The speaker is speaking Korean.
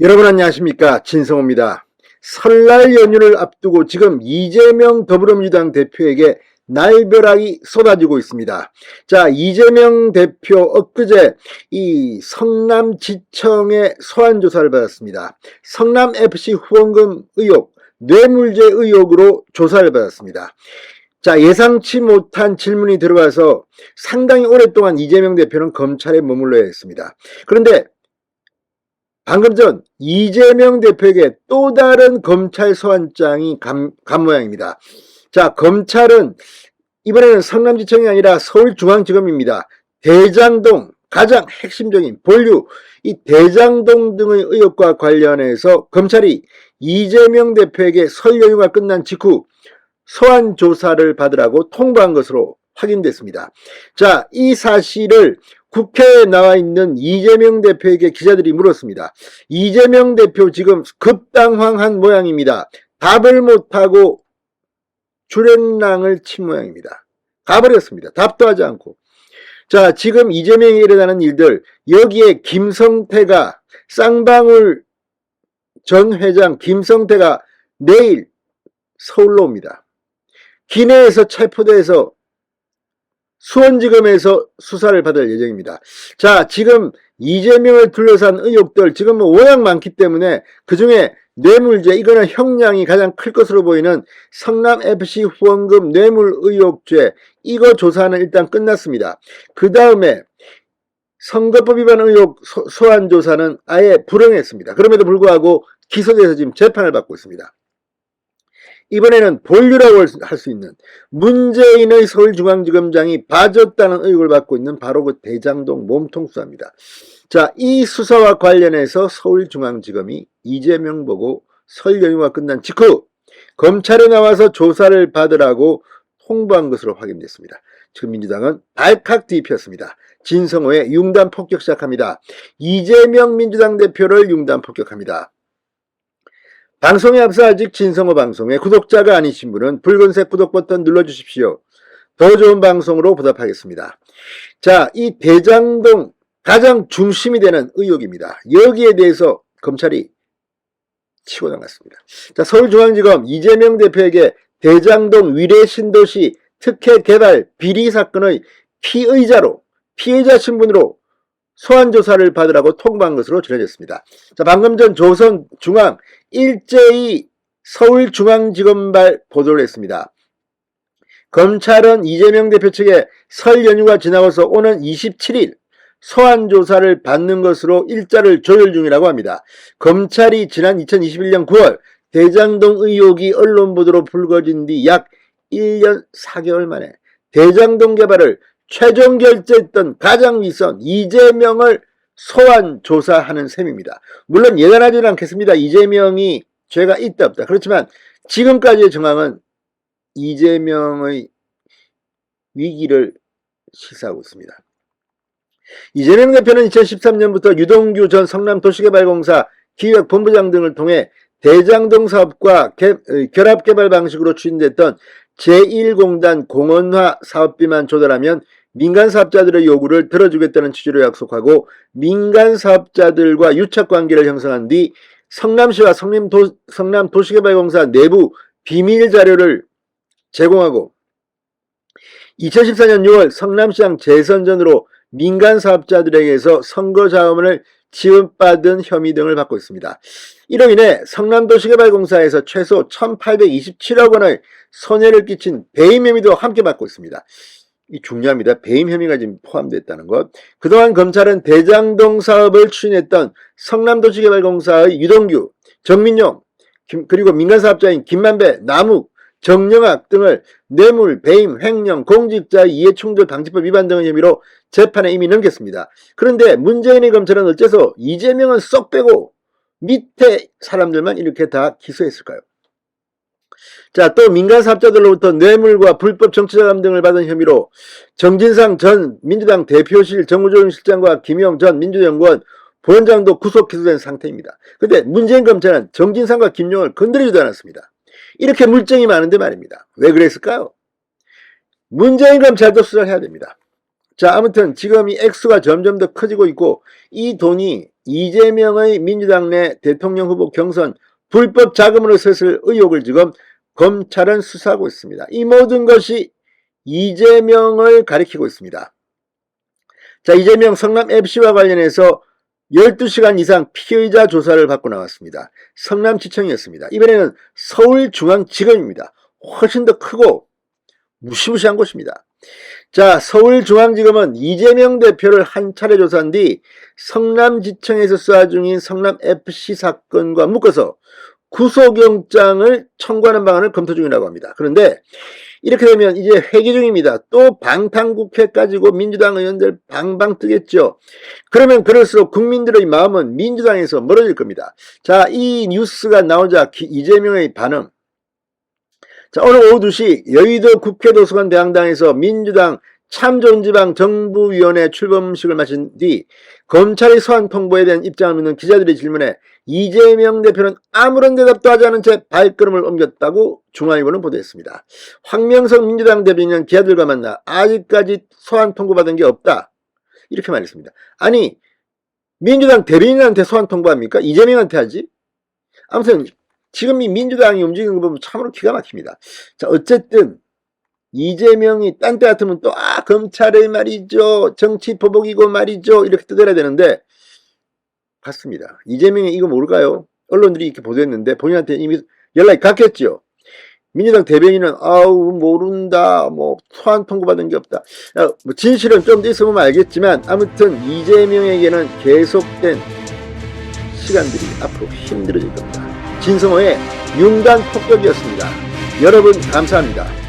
여러분 안녕하십니까, 진성호입니다. 설날 연휴를 앞두고 지금 이재명 더불어민주당 대표에게 날벼락이 쏟아지고 있습니다. 자, 이재명 대표 엊그제 이 성남지청의 소환조사를 받았습니다. 성남FC 후원금 의혹, 뇌물죄 의혹으로 조사를 받았습니다. 자, 예상치 못한 질문이 들어와서 상당히 오랫동안 이재명 대표는 검찰에 머물러야 했습니다. 그런데 방금 전 이재명 대표에게 또 다른 검찰 소환장이 간 모양입니다. 자, 검찰은 이번에는 성남지청이 아니라 서울중앙지검입니다. 대장동, 가장 핵심적인 본류, 이 대장동 등의 의혹과 관련해서 검찰이 이재명 대표에게 설 연휴가 끝난 직후 소환 조사를 받으라고 통보한 것으로 확인됐습니다. 자, 이 사실을 국회에 나와 있는 이재명 대표에게 기자들이 물었습니다. 이재명 대표 지금 급당황한 모양입니다. 답을 못하고 주랭랑을 친 모양입니다. 가버렸습니다. 답도 하지 않고. 자, 지금 이재명이 일어나는 일들, 여기에 김성태가, 쌍방울 전 회장 김성태가 내일 서울로 옵니다. 기내에서 체포돼서 수원지검에서 수사를 받을 예정입니다. 자, 지금 이재명을 둘러싼 의혹들 지금 워낙 많기 때문에 그중에 뇌물죄, 이거는 형량이 가장 클 것으로 보이는 성남FC 후원금 뇌물 의혹죄, 이거 조사는 일단 끝났습니다. 그 다음에 선거법 위반 의혹 소환 조사는 아예 불응했습니다. 그럼에도 불구하고 기소돼서 지금 재판을 받고 있습니다. 이번에는 본류라고 할 수 있는 문재인의 서울중앙지검장이 봐줬다는 의혹을 받고 있는 바로 그 대장동 몸통 수사입니다. 자, 이 수사와 관련해서 서울중앙지검이 이재명 보고 설 연휴가 끝난 직후 검찰에 나와서 조사를 받으라고 통보한 것으로 확인됐습니다. 지금 민주당은 발칵 뒤집혔습니다. 진성호의 융단 폭격 시작합니다. 이재명 민주당 대표를 융단 폭격합니다. 방송에 앞서 아직 진성호 방송에 구독자가 아니신 분은 붉은색 구독 버튼 눌러주십시오. 더 좋은 방송으로 보답하겠습니다. 자, 이 대장동 가장 중심이 되는 의혹입니다. 여기에 대해서 검찰이 치고 나갔습니다. 자, 서울중앙지검 이재명 대표에게 대장동 위례신도시 특혜 개발 비리 사건의 피의자 신분으로 소환조사를 받으라고 통보한 것으로 전해졌습니다. 자, 방금 전 조선중앙 일제히 서울중앙지검발 보도를 했습니다. 검찰은 이재명 대표 측에 설 연휴가 지나고서 오는 27일 소환조사를 받는 것으로 일자를 조율 중이라고 합니다. 검찰이 지난 2021년 9월 대장동 의혹이 언론 보도로 불거진 뒤 약 1년 4개월 만에 대장동 개발을 최종 결재했던 가장 윗선 이재명을 소환 조사하는 셈입니다. 물론 예단하지는 않겠습니다. 이재명이 죄가 있다 없다. 그렇지만 지금까지의 정황은 이재명의 위기를 시사하고 있습니다. 이재명 대표는 2013년부터 유동규 전 성남도시개발공사 기획본부장 등을 통해 대장동 사업과 결합개발 방식으로 추진됐던 제1공단 공원화 사업비만 조달하면 민간사업자들의 요구를 들어주겠다는 취지로 약속하고 민간사업자들과 유착관계를 형성한 뒤 성남시와 성남도시개발공사 내부 비밀자료를 제공하고 2014년 6월 성남시장 재선 전으로 민간사업자들에게서 선거자금을 지급받은 혐의 등을 받고 있습니다. 이로 인해 성남도시개발공사에서 최소 1,827억 원의 손해를 끼친 배임 혐의도 함께 받고 있습니다. 이 중요합니다. 배임 혐의가 지금 포함됐다는 것. 그동안 검찰은 대장동 사업을 추진했던 성남도시개발공사의 유동규, 정민용, 그리고 민간사업자인 김만배, 남욱, 정영학 등을 뇌물, 배임, 횡령, 공직자 이해충돌 방지법 위반 등의 혐의로 재판에 이미 넘겼습니다. 그런데 문재인의 검찰은 어째서 이재명은 쏙 빼고 밑에 사람들만 이렇게 다 기소했을까요? 자, 또 민간사업자들로부터 뇌물과 불법 정치자금 등을 받은 혐의로 정진상 전 민주당 대표실 정무조정실장과 김용 전 민주연구원 부원장도 구속 기소된 상태입니다. 근데 문재인 검찰은 정진상과 김용을 건드리지도 않았습니다. 이렇게 물증이 많은데 말입니다. 왜 그랬을까요? 문재인 검찰도 수사를 해야 됩니다. 자, 아무튼 지금 이 액수가 점점 더 커지고 있고 이 돈이 이재명의 민주당 내 대통령 후보 경선 불법 자금으로 썼을 의혹을 지금 검찰은 수사하고 있습니다. 이 모든 것이 이재명을 가리키고 있습니다. 자, 이재명 성남FC와 관련해서 12시간 이상 피의자 조사를 받고 나왔습니다. 성남지청이었습니다. 이번에는 서울중앙지검입니다. 훨씬 더 크고 무시무시한 곳입니다. 자, 서울중앙지검은 이재명 대표를 한 차례 조사한 뒤 성남지청에서 수사 중인 성남FC 사건과 묶어서 구속영장을 청구하는 방안을 검토 중이라고 합니다. 그런데 이렇게 되면 이제 회기 중입니다. 또 방탄국회 가지고 민주당 의원들 방방 뜨겠죠. 그러면 그럴수록 국민들의 마음은 민주당에서 멀어질 겁니다. 자, 이 뉴스가 나오자 이재명의 반응. 자, 오늘 오후 2시 여의도 국회도서관 대항당에서 민주당 참좋은지방 정부위원회 출범식을 마친 뒤 검찰의 소환 통보에 대한 입장을 묻는 기자들의 질문에 이재명 대표는 아무런 대답도 하지 않은 채 발걸음을 옮겼다고 중앙일보는 보도했습니다. 황명석 민주당 대변인은 기자들과 만나 아직까지 소환 통보받은 게 없다, 이렇게 말했습니다. 아니, 민주당 대변인한테 소환 통보합니까? 이재명한테 하지? 아무튼 지금 이 민주당이 움직이는 거 보면 참으로 기가 막힙니다. 자, 어쨌든 이재명이 딴 때 같으면 또 검찰의 말이죠, 정치 보복이고 말이죠, 이렇게 떠들어야 되는데 갔습니다. 이재명이 이거 모를까요? 언론들이 이렇게 보도했는데 본인한테 이미 연락이 갔겠죠. 민주당 대변인은 아우 모른다, 뭐 소환 통보받은 게 없다. 뭐 진실은 좀 더 있어보면 알겠지만 아무튼 이재명에게는 계속된 시간들이 앞으로 힘들어질 겁니다. 진성호의 융단 폭격이었습니다. 여러분 감사합니다.